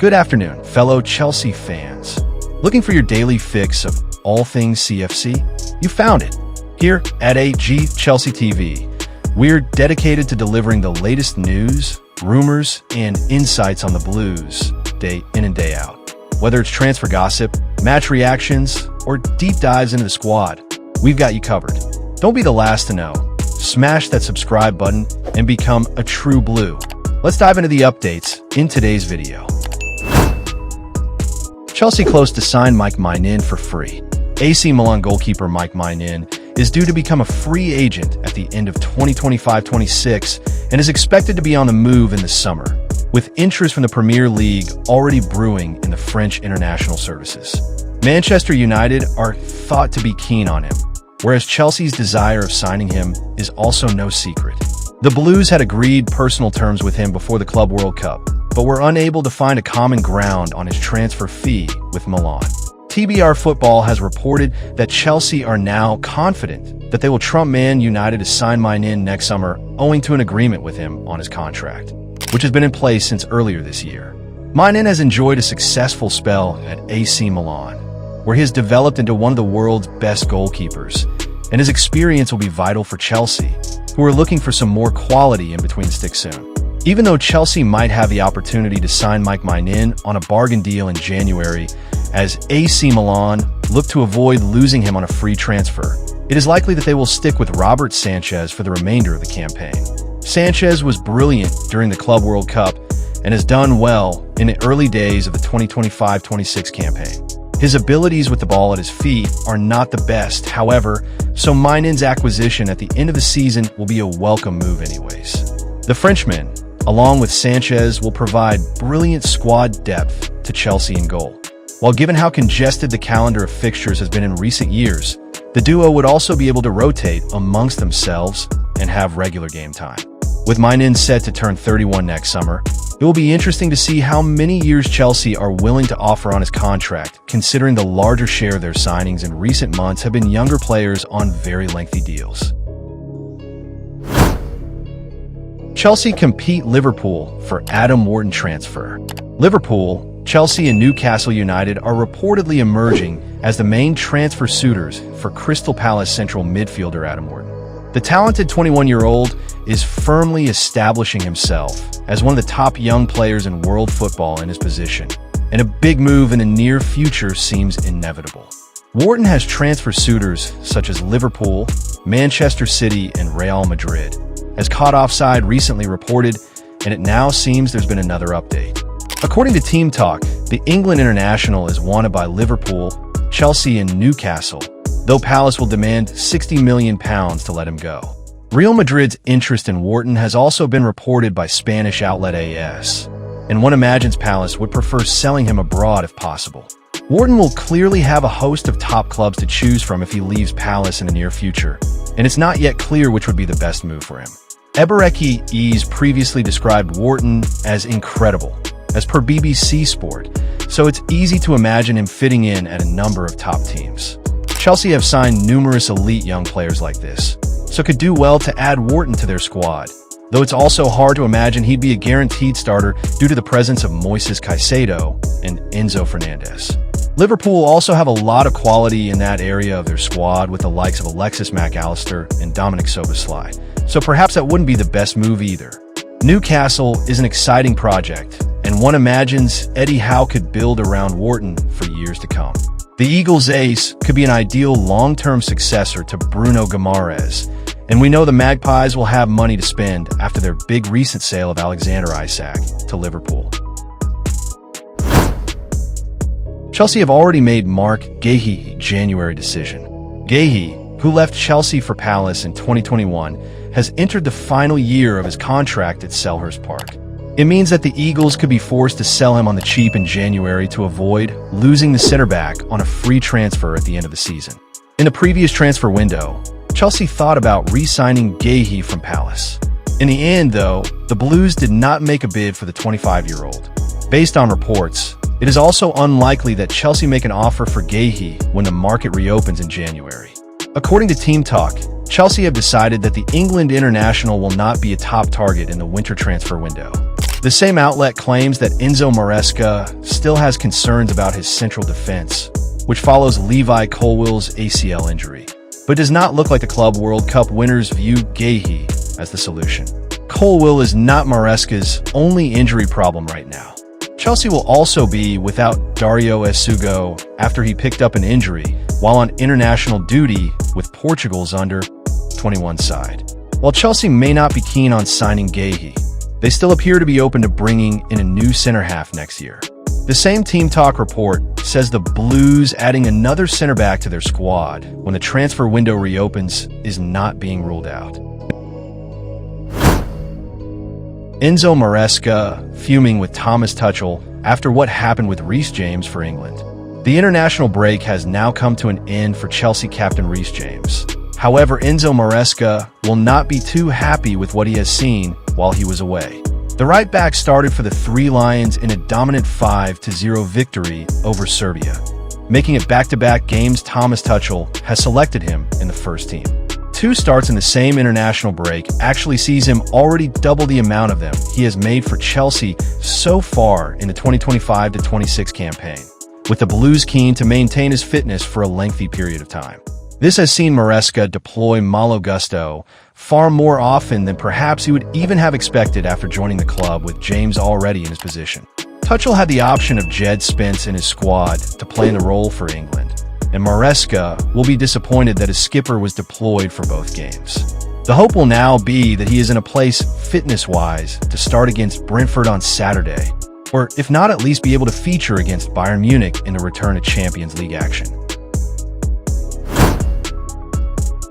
Good afternoon, fellow Chelsea fans. Looking for your daily fix of all things CFC? You found it. Here at AG Chelsea TV, we're dedicated to delivering the latest news, rumors, and insights on the Blues, day in and day out. Whether it's transfer gossip, match reactions, or deep dives into the squad, we've got you covered. Don't be the last to know. Smash that subscribe button and become a true Blue. Let's dive into the updates in today's video. Chelsea close to sign Maignan for free. AC Milan goalkeeper Maignan is due to become a free agent at the end of 2025-26 and is expected to be on the move in the summer, with interest from the Premier League already brewing in the French international services. Manchester United are thought to be keen on him, whereas Chelsea's desire of signing him is also no secret. The Blues had agreed personal terms with him before the Club World Cup, but were unable to find a common ground on his transfer fee with Milan. TBR Football has reported that Chelsea are now confident that they will trump Man United to sign Maignan next summer owing to an agreement with him on his contract, which has been in place since earlier this year. Maignan has enjoyed a successful spell at AC Milan, where he has developed into one of the world's best goalkeepers, and his experience will be vital for Chelsea, who are looking for some more quality in between the sticks soon. Even though Chelsea might have the opportunity to sign Maignan on a bargain deal in January, as AC Milan look to avoid losing him on a free transfer, it is likely that they will stick with Robert Sanchez for the remainder of the campaign. Sanchez was brilliant during the Club World Cup and has done well in the early days of the 2025-26 campaign. His abilities with the ball at his feet are not the best, however, so Maignan's acquisition at the end of the season will be a welcome move anyways. The Frenchman, along with Sanchez, will provide brilliant squad depth to Chelsea in goal. While given how congested the calendar of fixtures has been in recent years, the duo would also be able to rotate amongst themselves and have regular game time. With Maignan set to turn 31 next summer, it will be interesting to see how many years Chelsea are willing to offer on his contract, considering the larger share of their signings in recent months have been younger players on very lengthy deals. Chelsea compete Liverpool for Adam Wharton transfer. Liverpool, Chelsea and Newcastle United are reportedly emerging as the main transfer suitors for Crystal Palace central midfielder Adam Wharton. The talented 21-year-old is firmly establishing himself as one of the top young players in world football in his position, and a big move in the near future seems inevitable. Wharton has transfer suitors such as Liverpool, Manchester City, and Real Madrid, as Caught Offside recently reported, and it now seems there's been another update. According to Team Talk, the England international is wanted by Liverpool, Chelsea, and Newcastle, though Palace will demand £60 million to let him go. Real Madrid's interest in Wharton has also been reported by Spanish outlet AS, and one imagines Palace would prefer selling him abroad if possible. Wharton will clearly have a host of top clubs to choose from if he leaves Palace in the near future, and it's not yet clear which would be the best move for him. Eberechi previously described Wharton as incredible, as per BBC Sport, so it's easy to imagine him fitting in at a number of top teams. Chelsea have signed numerous elite young players like this, so could do well to add Wharton to their squad, though it's also hard to imagine he'd be a guaranteed starter due to the presence of Moises Caicedo and Enzo Fernandez. Liverpool also have a lot of quality in that area of their squad with the likes of Alexis McAllister and Dominic Szoboszlai, so perhaps that wouldn't be the best move either. Newcastle is an exciting project, and one imagines Eddie Howe could build around Wharton for years to come. The Eagles' ace could be an ideal long-term successor to Bruno Guimaraes, and we know the Magpies will have money to spend after their big recent sale of Alexander Isak to Liverpool. Chelsea have already made Marc Guehi January decision. Guehi, who left Chelsea for Palace in 2021, has entered the final year of his contract at Selhurst Park. It means that the Eagles could be forced to sell him on the cheap in January to avoid losing the center-back on a free transfer at the end of the season. In the previous transfer window, Chelsea thought about re-signing Guehi from Palace. In the end, though, the Blues did not make a bid for the 25-year-old. Based on reports, it is also unlikely that Chelsea make an offer for Guehi when the market reopens in January. According to Team Talk, Chelsea have decided that the England international will not be a top target in the winter transfer window. The same outlet claims that Enzo Maresca still has concerns about his central defense, which follows Levi Colwill's ACL injury, but does not look like the Club World Cup winners view Guehi as the solution. Colwill is not Maresca's only injury problem right now. Chelsea will also be without Dario Esugo after he picked up an injury while on international duty with Portugal's under-21 side. While Chelsea may not be keen on signing Guehi, they still appear to be open to bringing in a new center-half next year. The same Team Talk report says the Blues adding another center-back to their squad when the transfer window reopens is not being ruled out. Enzo Maresca fuming with Thomas Tuchel after what happened with Reece James for England. The international break has now come to an end for Chelsea captain Reece James. However, Enzo Maresca will not be too happy with what he has seen while he was away. The right back started for the Three Lions in a dominant 5-0 victory over Serbia. Making it back-to-back games, Thomas Tuchel has selected him in the first team. 2 starts in the same international break actually sees him already double the amount of them he has made for Chelsea so far in the 2025-26 campaign, with the Blues keen to maintain his fitness for a lengthy period of time. This has seen Maresca deploy Malo Gusto far more often than perhaps he would even have expected after joining the club with James already in his position. Tuchel had the option of Jed Spence in his squad to play in the role for England, and Maresca will be disappointed that his skipper was deployed for both games. The hope will now be that he is in a place fitness-wise to start against Brentford on Saturday, or if not, at least be able to feature against Bayern Munich in the return of Champions League action.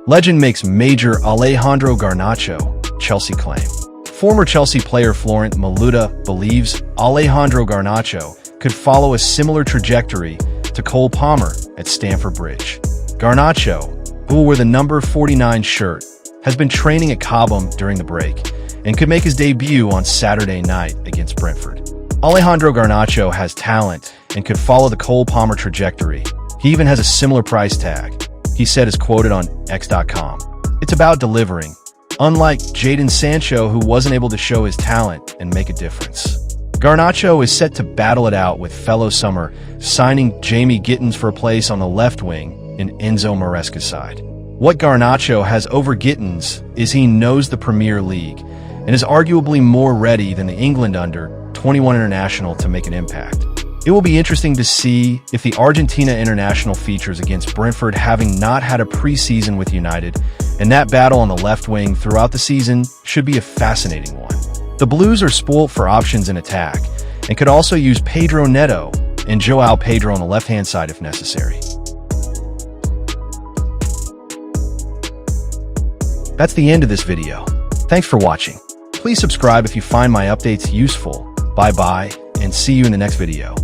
Legend makes major Alejandro Garnacho Chelsea claim. Former Chelsea player Florent Maluda believes Alejandro Garnacho could follow a similar trajectory to Cole Palmer at Stamford Bridge. Garnacho, who will wear the number 49 shirt, has been training at Cobham during the break and could make his debut on Saturday night against Brentford. Alejandro Garnacho has talent and could follow the Cole Palmer trajectory. He even has a similar price tag, he said, as quoted on X.com. It's about delivering, unlike Jadon Sancho, who wasn't able to show his talent and make a difference. Garnacho is set to battle it out with fellow Summer, signing Jamie Gittins for a place on the left wing in Enzo Maresca's side. What Garnacho has over Gittins is he knows the Premier League and is arguably more ready than the England under-21 international to make an impact. It will be interesting to see if the Argentina international features against Brentford, having not had a pre-season with United, and that battle on the left wing throughout the season should be a fascinating one. The Blues are spoilt for options in attack and could also use Pedro Neto and João Pedro on the left-hand side if necessary. That's the end of this video. Thanks for watching. Please subscribe if you find my updates useful. Bye-bye, and see you in the next video.